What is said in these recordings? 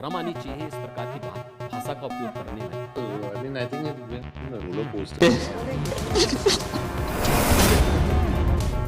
शर्म आनी चाहिए इस प्रकार की भाषा का उपयोग करने में। I mean, I think it's been a roller coaster.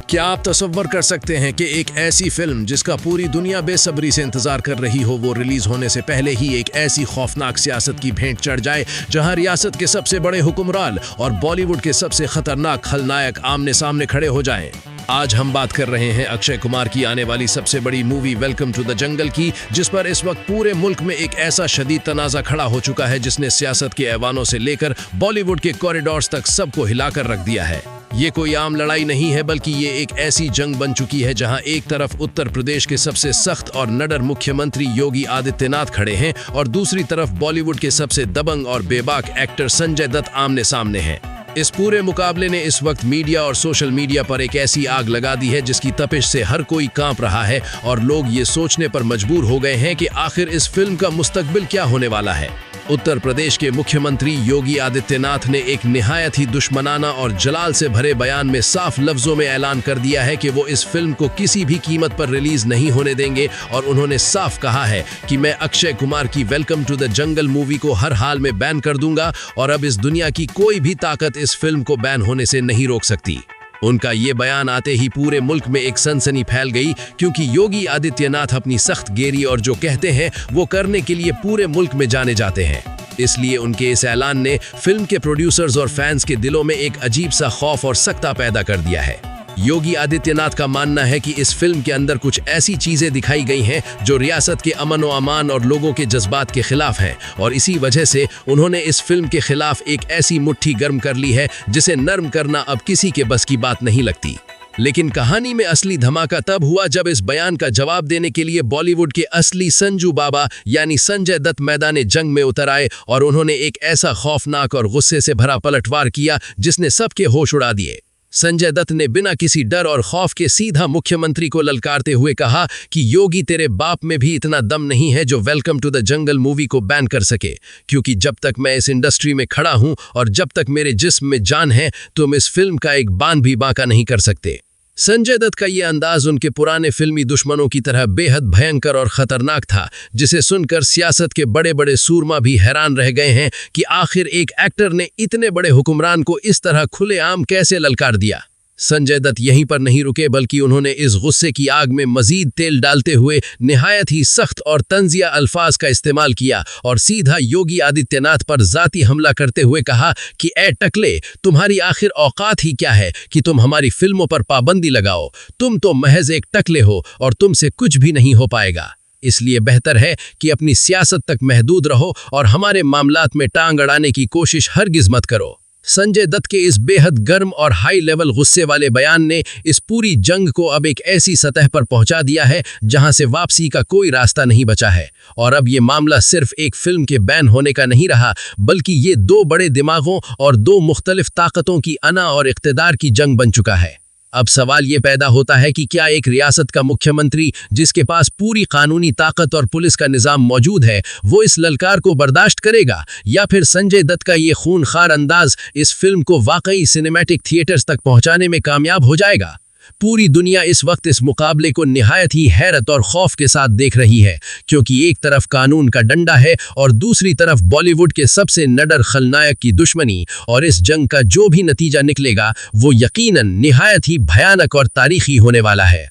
क्या आप तसव्वुर कर सकते हैं कि एक ऐसी फिल्म जिसका पूरी दुनिया बेसब्री से इंतजार कर रही हो, वो रिलीज होने से पहले ही एक ऐसी खौफनाक सियासत की भेंट चढ़ जाए जहां रियासत के सबसे बड़े हुक्मरान और बॉलीवुड के सबसे खतरनाक खलनायक आमने सामने खड़े हो जाएं। आज हम बात कर रहे हैं अक्षय कुमार की आने वाली सबसे बड़ी movie welcome to the jungle की, जिस पर इस वक्त पूरे मुल्क में एक ऐसा शदीद तनाज़ा खड़ा हो चुका है जिसने सियासत के ऐवानों से लेकर बॉलीवुड के कॉरिडोर्स तक सबको हिलाकर रख दिया है। ये कोई आम लड़ाई नहीं है, बल्कि ये एक ऐसी जंग बन चुकी है जहां एक तरफ उत्तर प्रदेश के सबसे सख्त और निडर मुख्यमंत्री योगी आदित्यनाथ खड़े हैं और दूसरी तरफ बॉलीवुड के सबसे दबंग और बेबाक एक्टर संजय दत्त आमने सामने हैं। इस पूरे मुकाबले ने इस वक्त मीडिया और सोशल मीडिया पर एक ऐसी आग लगा दी है जिसकी तपिश से हर कोई कांप रहा है और लोग ये सोचने पर मजबूर हो गए हैं कि आखिर इस फिल्म का मुस्तकबिल क्या होने वाला है। उत्तर प्रदेश के मुख्यमंत्री योगी आदित्यनाथ ने एक निहायत ही दुश्मनाना और जलाल से भरे बयान में साफ लफ्जों में ऐलान कर दिया है कि वो इस फिल्म को किसी भी कीमत पर रिलीज नहीं होने देंगे और उन्होंने साफ कहा है कि मैं अक्षय कुमार की welcome to the jungle movie को हर हाल में बैन कर दूंगा और अब इस दुनिया की कोई भी ताकत इस फिल्म को बैन होने से नहीं रोक सकती। उनका ये बयान आते ही पूरे मुल्क में एक सनसनी फैल गई, क्योंकि योगी आदित्यनाथ अपनी सख्त गेरी और जो कहते हैं वो करने के लिए पूरे मुल्क में जाने जाते हैं। इसलिए उनके इस ऐलान ने फिल्म के प्रोड्यूसर्स और फैंस के दिलों में एक अजीब सा खौफ और सख्ता पैदा कर दिया है। योगी आदित्यनाथ का मानना है कि इस फिल्म के अंदर कुछ ऐसी चीजें दिखाई गई हैं जो रियासत के अमन व अमान और लोगों के जज्बात के खिलाफ हैं और इसी वजह से उन्होंने इस फिल्म के खिलाफ एक ऐसी मुट्ठी गर्म कर ली है जिसे नर्म करना अब किसी के बस की बात नहीं लगती। लेकिन कहानी में असली धमाका तब हुआ जब इस बयान का जवाब देने के लिए बॉलीवुड के असली संजू बाबा यानी संजय दत्त मैदान जंग में उतर आए और उन्होंने एक ऐसा खौफनाक और गुस्से से भरा पलटवार किया जिसने सबके होश उड़ा दिए। संजय दत्त ने बिना किसी डर और खौफ के सीधा मुख्यमंत्री को ललकारते हुए कहा कि योगी, तेरे बाप में भी इतना दम नहीं है जो welcome to the jungle movie को बैन कर सके, क्योंकि जब तक मैं इस इंडस्ट्री में खड़ा हूं और जब तक मेरे जिस्म में जान है तुम इस फिल्म का एक बान भी बांका नहीं कर सकते। संजय दत्त का ये अंदाज उनके पुराने फिल्मी दुश्मनों की तरह बेहद भयंकर और खतरनाक था, जिसे सुनकर सियासत के बड़े बड़े सूरमा भी हैरान रह गए हैं कि आखिर एक एक्टर ने इतने बड़े हुक्मरान को इस तरह खुलेआम कैसे ललकार दिया। संजय दत्त यहीं पर नहीं रुके, बल्कि उन्होंने इस गुस्से की आग में मजीद तेल डालते हुए निहायत ही सख्त और तंजिया अल्फाज का इस्तेमाल किया और सीधा योगी आदित्यनाथ पर जाती हमला करते हुए कहा कि ए टकले, तुम्हारी आखिर औकात ही क्या है कि तुम हमारी फिल्मों पर पाबंदी लगाओ। तुम तो महज एक टकले हो और तुमसे कुछ भी नहीं हो पाएगा। इसलिए बेहतर है कि अपनी सियासत तक महदूद रहो और हमारे मामलात में टांग अड़ाने की कोशिश हरगिज मत करो। संजय दत्त के इस बेहद गर्म और हाई लेवल गुस्से वाले बयान ने इस पूरी जंग को अब एक ऐसी सतह पर पहुंचा दिया है जहां से वापसी का कोई रास्ता नहीं बचा है और अब ये मामला सिर्फ एक फिल्म के बैन होने का नहीं रहा, बल्कि ये दो बड़े दिमागों और दो मुख्तलिफ ताकतों की अना और इख्तिदार की जंग बन चुका है। अब सवाल ये पैदा होता है कि क्या एक रियासत का मुख्यमंत्री जिसके पास पूरी कानूनी ताकत और पुलिस का निज़ाम मौजूद है, वो इस ललकार को बर्दाश्त करेगा, या फिर संजय दत्त का ये खूनखार अंदाज इस फिल्म को वाकई सिनेमैटिक थिएटर्स तक पहुंचाने में कामयाब हो जाएगा। पूरी दुनिया इस वक्त इस मुकाबले को निहायत ही हैरत और खौफ के साथ देख रही है, क्योंकि एक तरफ कानून का डंडा है और दूसरी तरफ बॉलीवुड के सबसे निडर खलनायक की दुश्मनी, और इस जंग का जो भी नतीजा निकलेगा वो यकीनन निहायत ही भयानक और तारीखी होने वाला है।